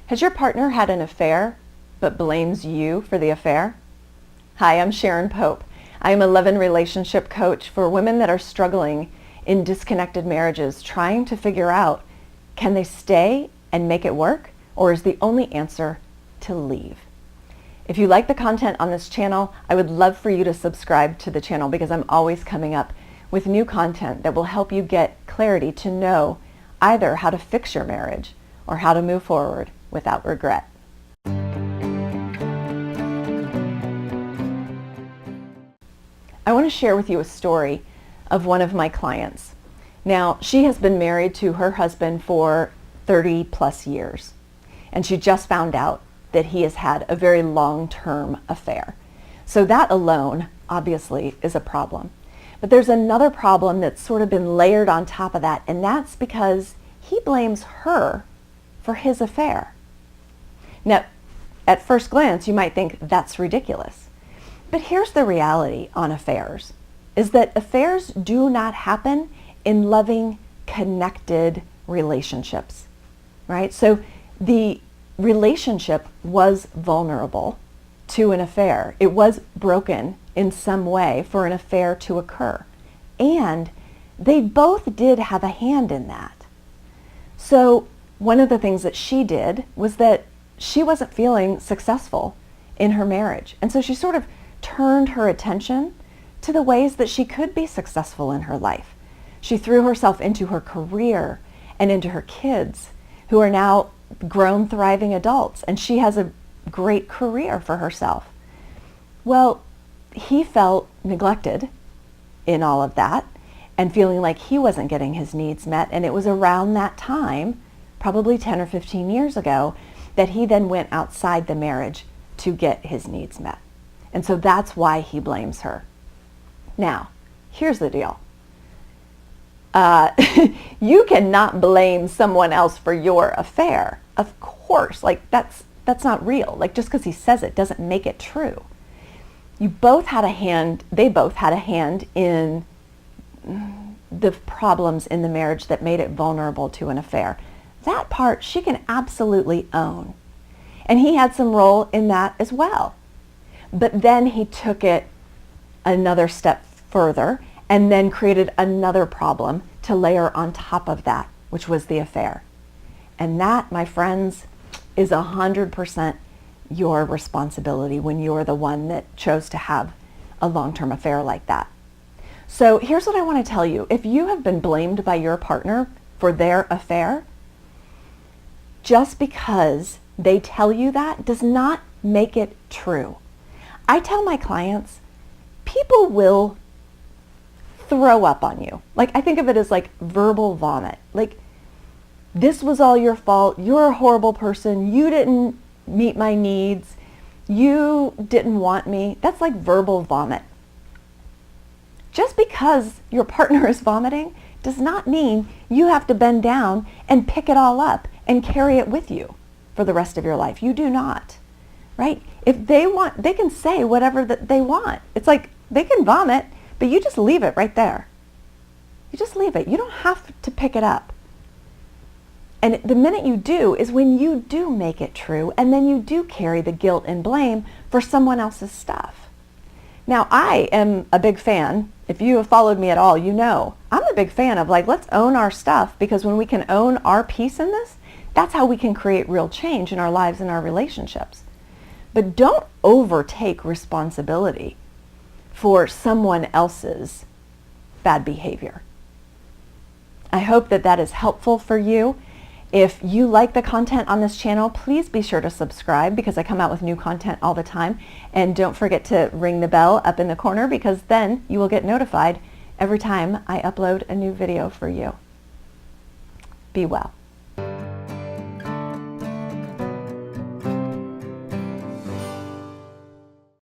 Has your partner had an affair but blames you for the affair? Hi, I'm Sharon Pope. I am a love-and relationship coach for women that are struggling in disconnected marriages, trying to figure out, can they stay and make it work, or is the only answer to leave? If you like the content on this channel, I would love for you to subscribe to the channel because I'm always coming up with new content that will help you get clarity to know either how to fix your marriage or how to move forward without regret. I want to share with you a story of one of my clients. Now, she has been married to her husband for 30 plus years, and she just found out that he has had a very long-term affair. So that alone, obviously, is a problem. But there's another problem that's sort of been layered on top of that, and that's because he blames her for his affair. Now, at first glance, you might think that's ridiculous. But here's the reality on affairs, is that affairs do not happen in loving, connected relationships, right? So the relationship was vulnerable to an affair. It was broken in some way for an affair to occur. And they both did have a hand in that. So one of the things that she did was that she wasn't feeling successful in her marriage. And so she sort of turned her attention to the ways that she could be successful in her life. She threw herself into her career and into her kids, who are now grown, thriving adults, and she has a great career for herself. Well, he felt neglected in all of that and feeling like he wasn't getting his needs met, and it was around that time, probably 10 or 15 years ago, that he then went outside the marriage to get his needs met. And so that's why he blames her. Now, here's the deal. You cannot blame someone else for your affair. Of course, like that's not real. Like just because he says it doesn't make it true. You both had a hand, they both had a hand in the problems in the marriage that made it vulnerable to an affair. That part she can absolutely own. And he had some role in that as well. But then he took it another step further and then created another problem to layer on top of that, which was the affair. And that, my friends, is 100% your responsibility when you're the one that chose to have a long-term affair like that. So here's what I want to tell you. If you have been blamed by your partner for their affair, just because they tell you that does not make it true. I tell my clients, people will throw up on you. Like, I think of it as like verbal vomit. Like, this was all your fault. You're a horrible person. You didn't meet my needs. You didn't want me. That's like verbal vomit. Just because your partner is vomiting does not mean you have to bend down and pick it all up and carry it with you for the rest of your life. You do not, right? If they want, they can say whatever that they want. It's like they can vomit, but you just leave it right there. You just leave it. You don't have to pick it up. And the minute you do is when you do make it true, and then you do carry the guilt and blame for someone else's stuff. Now, I am a big fan. If you have followed me at all, you know I'm a big fan of like, let's own our stuff, because when we can own our piece in this, that's how we can create real change in our lives and our relationships. But don't overtake responsibility for someone else's bad behavior. I hope that that is helpful for you. If you like the content on this channel, please be sure to subscribe because I come out with new content all the time. And don't forget to ring the bell up in the corner because then you will get notified every time I upload a new video for you. Be well.